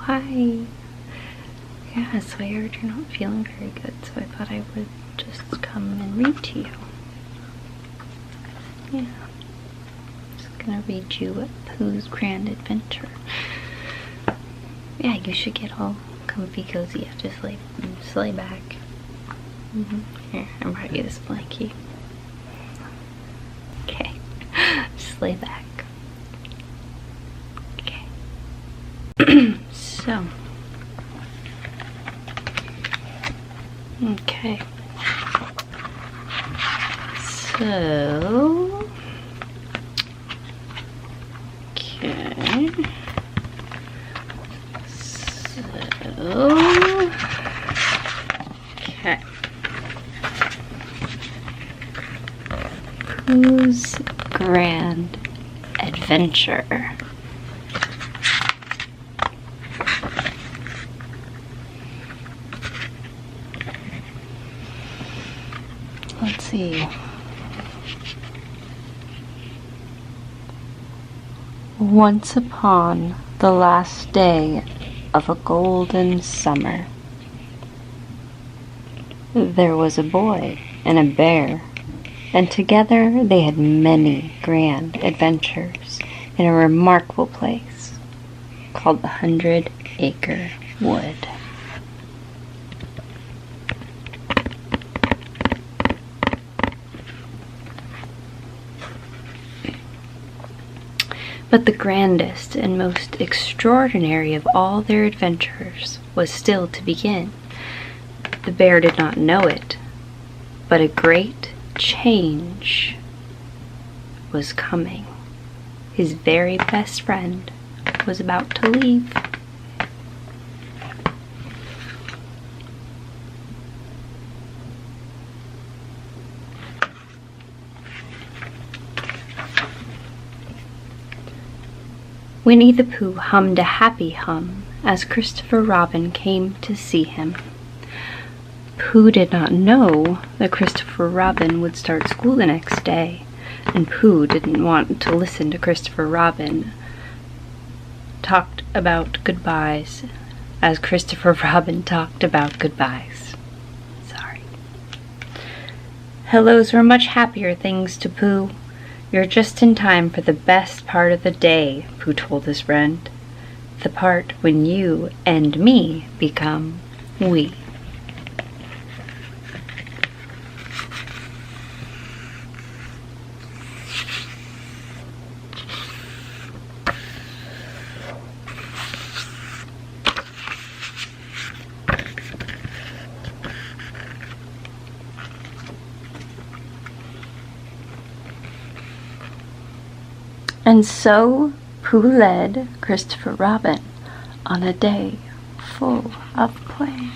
hi. Yeah, so I heard you're not feeling very good, so I thought I would just come and read to you. Yeah. I'm just gonna read you Pooh's Grand Adventure. Yeah, you should get all comfy cozy. Yeah, just lay back. Here, I brought you this blankie. Okay, just lay back. Okay. So. Okay. So. Okay. Okay. Pooh's Grand Adventure. Let's see. Once upon the last day of a golden summer, there was a boy and a bear, and together they had many grand adventures in a remarkable place called the 100-Acre Wood. But the grandest and most extraordinary of all their adventures was still to begin. The bear did not know it, but a great change was coming. His very best friend was about to leave. Winnie the Pooh hummed a happy hum as Christopher Robin came to see him. Pooh did not know that Christopher Robin would start school the next day, and Pooh didn't want to listen to Christopher Robin talked about goodbyes as Christopher Robin talked about goodbyes. Sorry. Hellos were much happier things to Pooh. You're just in time for the best part of the day, Pooh told his friend. The part when you and me become we. And so Pooh led Christopher Robin on a day full of play.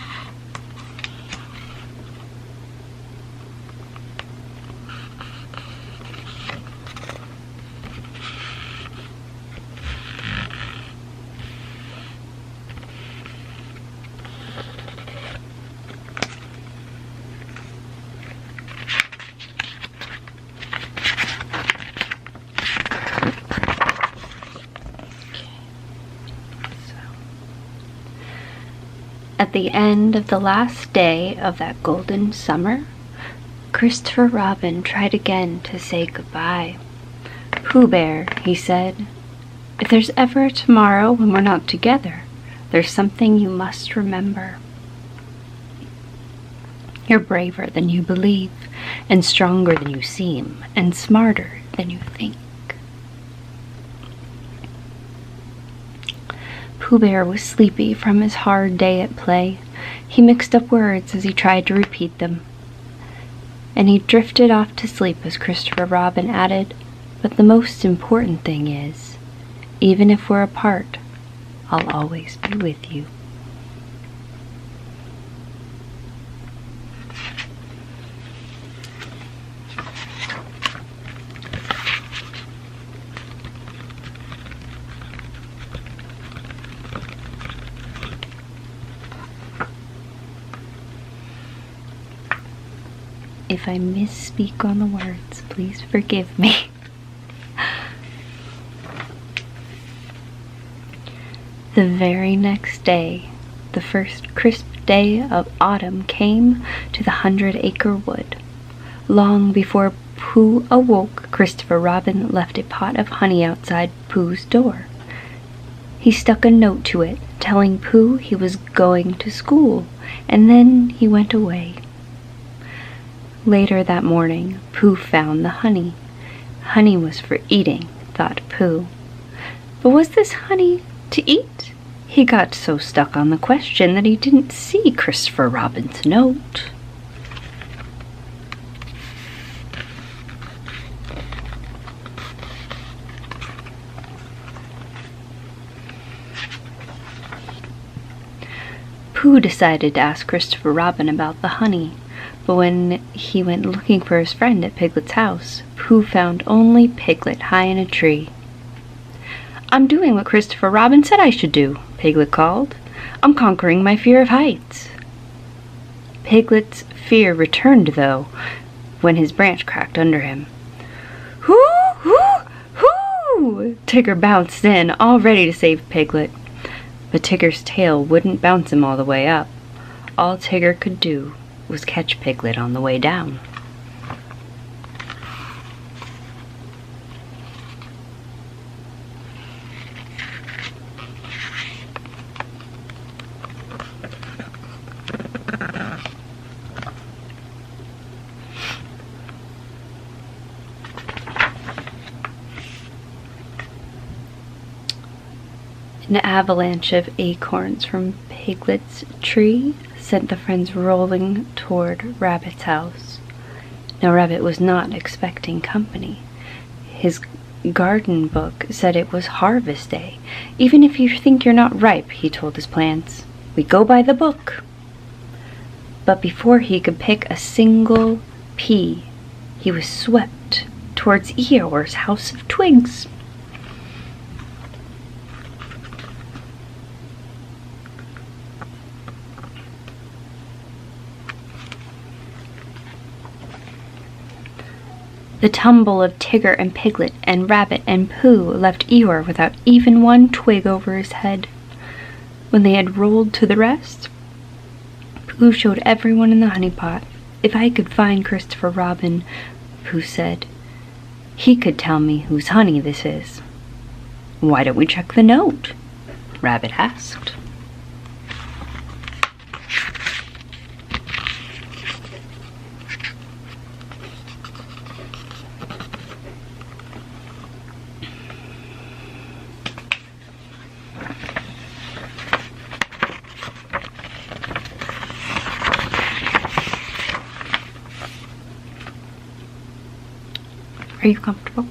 At the end of the last day of that golden summer, Christopher Robin tried again to say goodbye. Pooh Bear, he said, if there's ever a tomorrow when we're not together, there's something you must remember. You're braver than you believe, and stronger than you seem, and smarter than you think. Pooh Bear was sleepy from his hard day at play. He mixed up words as he tried to repeat them. And he drifted off to sleep as Christopher Robin added, but the most important thing is, even if we're apart, I'll always be with you. If I misspeak on the words, please forgive me. The very next day, the first crisp day of autumn came to the 100-acre wood. Long before Pooh awoke, Christopher Robin left a pot of honey outside Pooh's door. He stuck a note to it, telling Pooh he was going to school, and then he went away. Later that morning, Pooh found the honey. Honey was for eating, thought Pooh. But was this honey to eat? He got so stuck on the question that he didn't see Christopher Robin's note. Pooh decided to ask Christopher Robin about the honey, but when he went looking for his friend at Piglet's house, Pooh found only Piglet high in a tree. "I'm doing what Christopher Robin said I should do," Piglet called. "I'm conquering my fear of heights." Piglet's fear returned, though, when his branch cracked under him. "Hoo! Hoo! Hoo!" Tigger bounced in, all ready to save Piglet. But Tigger's tail wouldn't bounce him all the way up. All Tigger could do was catch Piglet on the way down. An avalanche of acorns from Piglet's tree sent the friends rolling toward Rabbit's house. Now Rabbit was not expecting company. His garden book said it was harvest day. "Even if you think you're not ripe," he told his plants, "we go by the book." But before he could pick a single pea, he was swept towards Eeyore's house of twigs. The tumble of Tigger and Piglet and Rabbit and Pooh left Eeyore without even one twig over his head. When they had rolled to the rest, Pooh showed everyone in the honey pot. "If I could find Christopher Robin," Pooh said, "he could tell me whose honey this is." "Why don't we check the note?" Rabbit asked. Are you comfortable?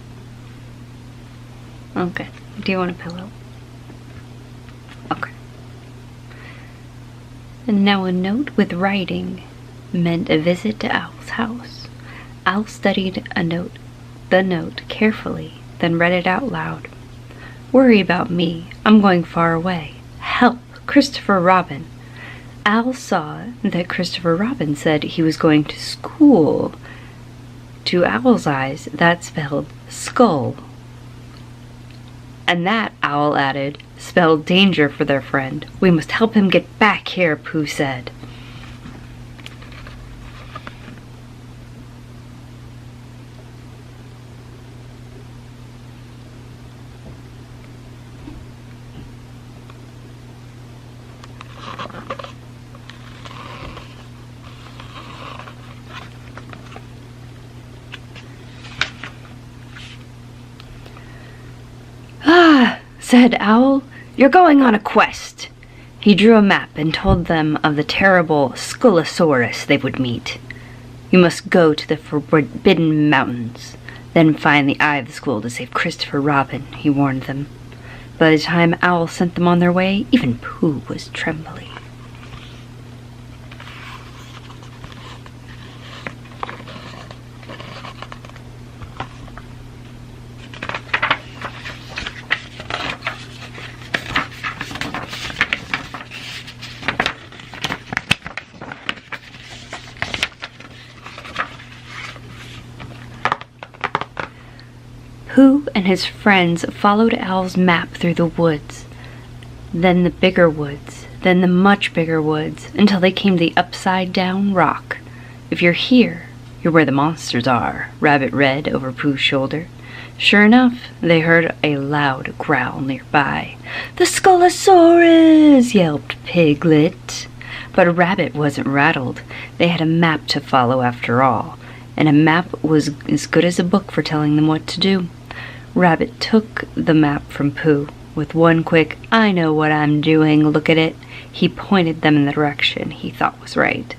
Okay. Do you want a pillow? Okay. And now a note with writing meant a visit to Owl's house. Owl studied the note carefully, then read it out loud. "Worry about me. I'm going far away. Help, Christopher Robin." Owl saw that Christopher Robin said he was going to school. To Owl's eyes, that spelled skull. And that, Owl added, spelled danger for their friend. "We must help him get back here," Pooh said. Said Owl, "You're going on a quest." He drew a map and told them of the terrible Skullosaurus they would meet. "You must go to the Forbidden Mountains, then find the eye of the school to save Christopher Robin," he warned them. By the time Owl sent them on their way, even Pooh was trembling. Pooh and his friends followed Owl's map through the woods. then the bigger woods, then the much bigger woods, until they came to the upside-down rock. "If you're here, you're where the monsters are," Rabbit read over Pooh's shoulder. Sure enough, they heard a loud growl nearby. "The Skulosaurus!" yelped Piglet. But Rabbit wasn't rattled. They had a map to follow after all, and a map was as good as a book for telling them what to do. Rabbit took the map from Pooh. With one quick, "I know what I'm doing" look at it, he pointed them in the direction he thought was right.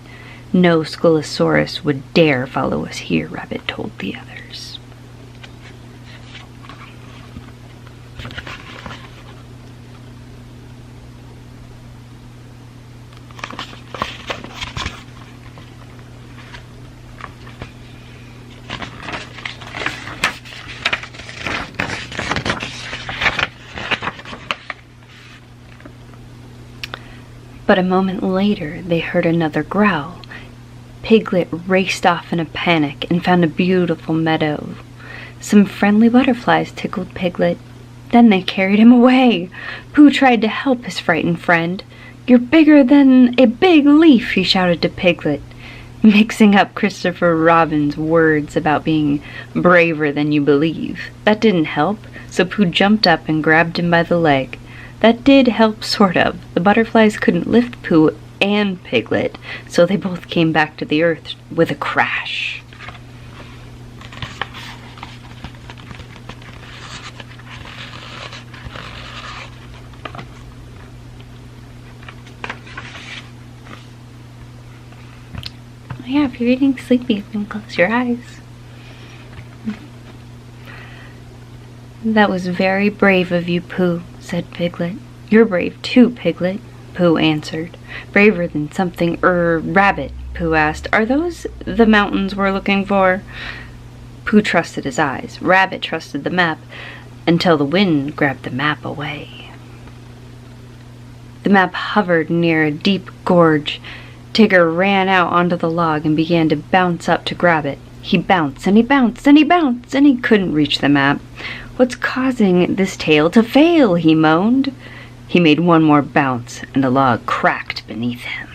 "No Skulosaurus would dare follow us here," Rabbit told the others. But a moment later, they heard another growl. Piglet raced off in a panic and found a beautiful meadow. Some friendly butterflies tickled Piglet. Then they carried him away. Pooh tried to help his frightened friend. "You're bigger than a big leaf," he shouted to Piglet, mixing up Christopher Robin's words about being braver than you believe. That didn't help, so Pooh jumped up and grabbed him by the leg. That did help, sort of. The butterflies couldn't lift Pooh and Piglet, so they both came back to the earth with a crash. Yeah, if you're getting sleepy, you can close your eyes. "That was very brave of you, Pooh," said Piglet. "You're brave too, Piglet," Pooh answered. "Braver than something, Rabbit," Pooh asked. "Are those the mountains we're looking for?" Pooh trusted his eyes. Rabbit trusted the map, until the wind grabbed the map away. The map hovered near a deep gorge. Tigger ran out onto the log and began to bounce up to grab it. He bounced, and he bounced, and he bounced, and he couldn't reach the map. "What's causing this tail to fail?" he moaned. He made one more bounce, and the log cracked beneath him.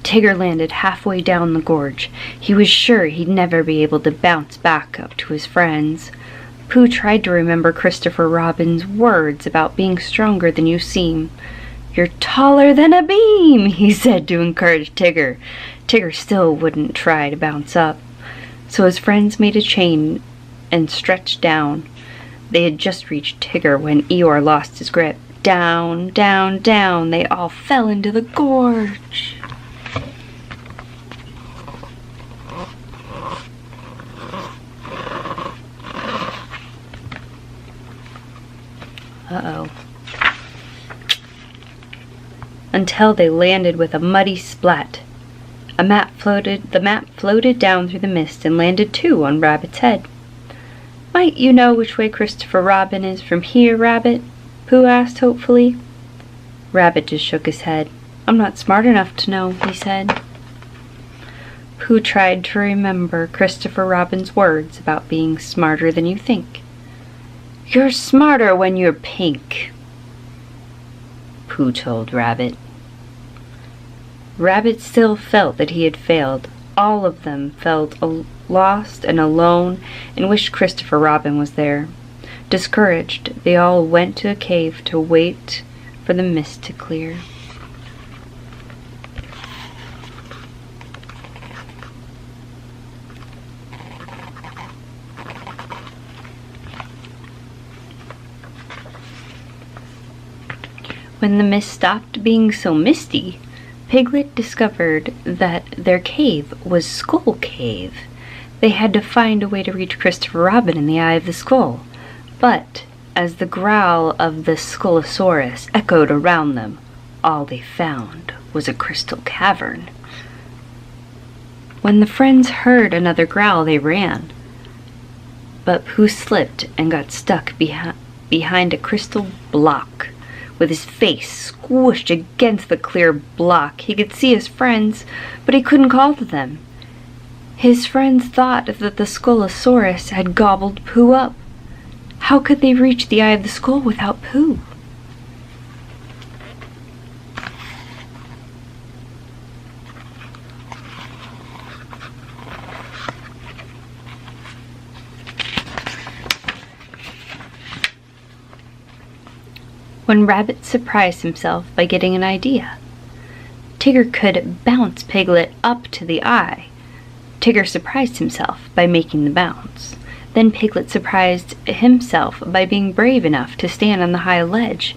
Tigger landed halfway down the gorge. He was sure he'd never be able to bounce back up to his friends. Pooh tried to remember Christopher Robin's words about being stronger than you seem. "You're taller than a beam," he said to encourage Tigger. Tigger still wouldn't try to bounce up. So his friends made a chain and stretched down. They had just reached Tigger when Eeyore lost his grip. Down, down, down, they all fell into the gorge. Uh-oh. Until they landed with a muddy splat. The map floated down through the mist and landed too on Rabbit's head. "Might you know which way Christopher Robin is from here, Rabbit?" Pooh asked hopefully. Rabbit just shook his head. "I'm not smart enough to know," he said. Pooh tried to remember Christopher Robin's words about being smarter than you think. "You're smarter when you're pink," Pooh told Rabbit. Rabbit still felt that he had failed. All of them felt lost and alone and wished Christopher Robin was there. Discouraged, they all went to a cave to wait for the mist to clear. When the mist stopped being so misty, Piglet discovered that their cave was Skull Cave. They had to find a way to reach Christopher Robin in the Eye of the Skull. But as the growl of the Skulosaurus echoed around them, all they found was a crystal cavern. When the friends heard another growl, they ran. But Pooh slipped and got stuck behind a crystal block. With his face squished against the clear block, he could see his friends, but he couldn't call to them. His friends thought that the Skulosaurus had gobbled Pooh up. How could they reach the eye of the skull without Pooh? When Rabbit surprised himself by getting an idea. Tigger could bounce Piglet up to the eye. Tigger surprised himself by making the bounce. Then Piglet surprised himself by being brave enough to stand on the high ledge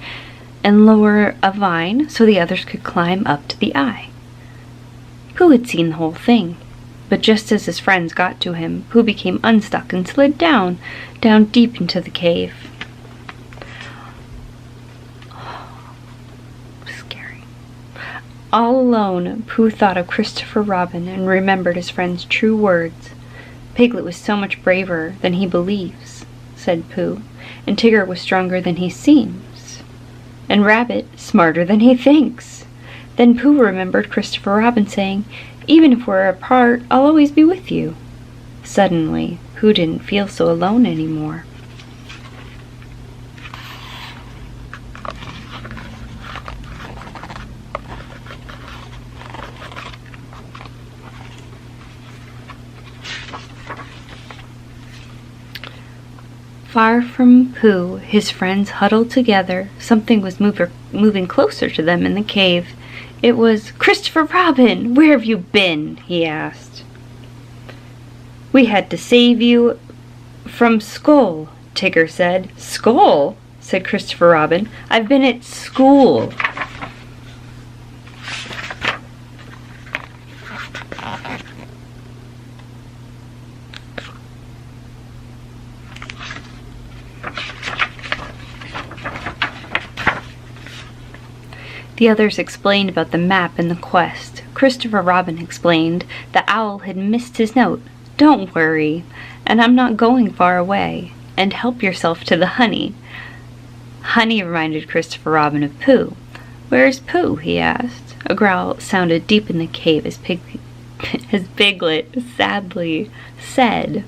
and lower a vine so the others could climb up to the eye. Pooh had seen the whole thing, but just as his friends got to him, Pooh became unstuck and slid down deep into the cave. All alone, Pooh thought of Christopher Robin and remembered his friend's true words. Piglet was so much braver than he believes, said Pooh, and Tigger was stronger than he seems, and Rabbit smarter than he thinks. Then Pooh remembered Christopher Robin saying, "Even if we're apart, I'll always be with you." Suddenly, Pooh didn't feel so alone anymore. Far from Pooh, his friends huddled together. Something was moving closer to them in the cave. It was Christopher Robin! Where have you been? He asked. "We had to save you from Skull," Tigger said. "Skull?" said Christopher Robin. "I've been at school." The others explained about the map and the quest. Christopher Robin explained the owl had missed his note. "Don't worry, and I'm not going far away. And help yourself to the honey." Honey reminded Christopher Robin of Pooh. "Where's Pooh?" he asked. A growl sounded deep in the cave as Piglet sadly said,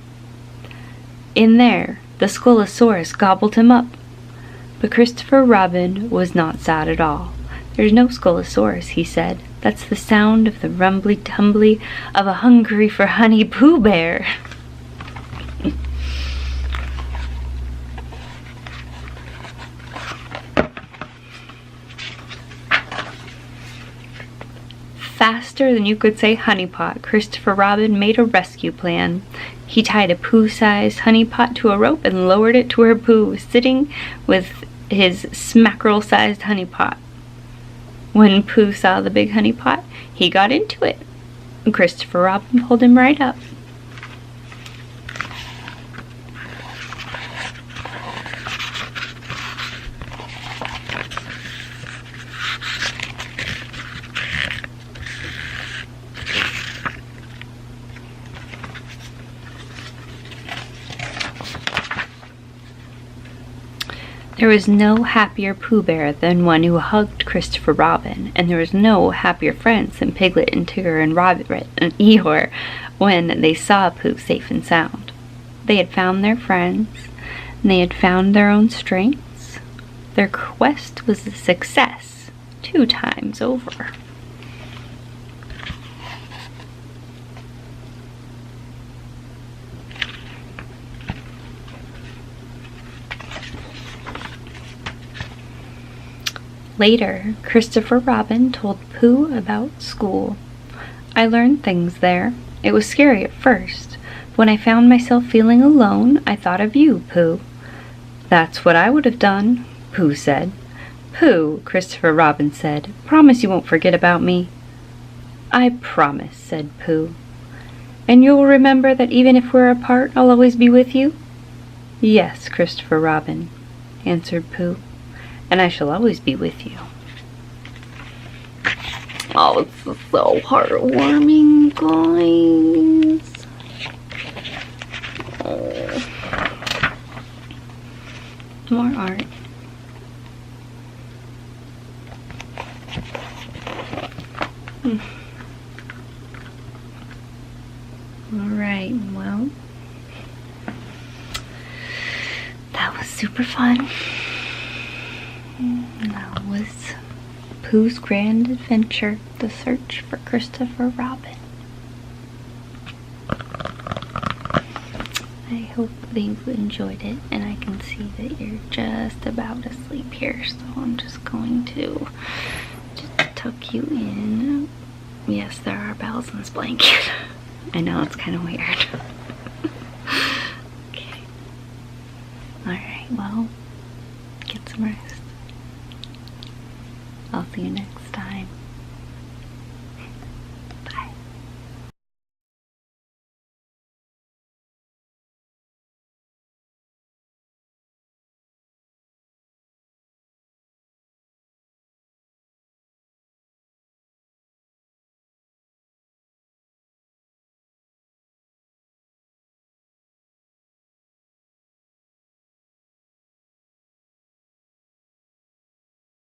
"In there, the Skulosaurus gobbled him up." But Christopher Robin was not sad at all. "There's no Skulosaurus," he said. "That's the sound of the rumbly-tumbly of a hungry-for-honey Pooh Bear." Faster than you could say honey pot, Christopher Robin made a rescue plan. He tied a Pooh-sized honey pot to a rope and lowered it to where Pooh was sitting with his smackerel-sized honey pot. When Pooh saw the big honey pot, he got into it. Christopher Robin pulled him right up. There was no happier Pooh Bear than one who hugged Christopher Robin, and there was no happier friends than Piglet and Tigger and Rabbit and Eeyore when they saw Pooh safe and sound. They had found their friends, and they had found their own strengths. Their quest was a success 2 times over. Later, Christopher Robin told Pooh about school. "I learned things there. It was scary at first. When I found myself feeling alone, I thought of you, Pooh." "That's what I would have done," Pooh said. "Pooh," Christopher Robin said, "promise you won't forget about me." "I promise," said Pooh. "And you'll remember that even if we're apart, I'll always be with you?" "Yes, Christopher Robin," answered Pooh. "And I shall always be with you." Oh, it's so heartwarming, guys. Oh. More art. Alright, well, that was super fun. That was Pooh's Grand Adventure, The Search for Christopher Robin. I hope that you enjoyed it, and I can see that you're just about asleep here, so I'm just going to just tuck you in. Yes, there are bells in this blanket. I know, it's kind of weird. Okay. Alright, well, get some rest. I'll see you next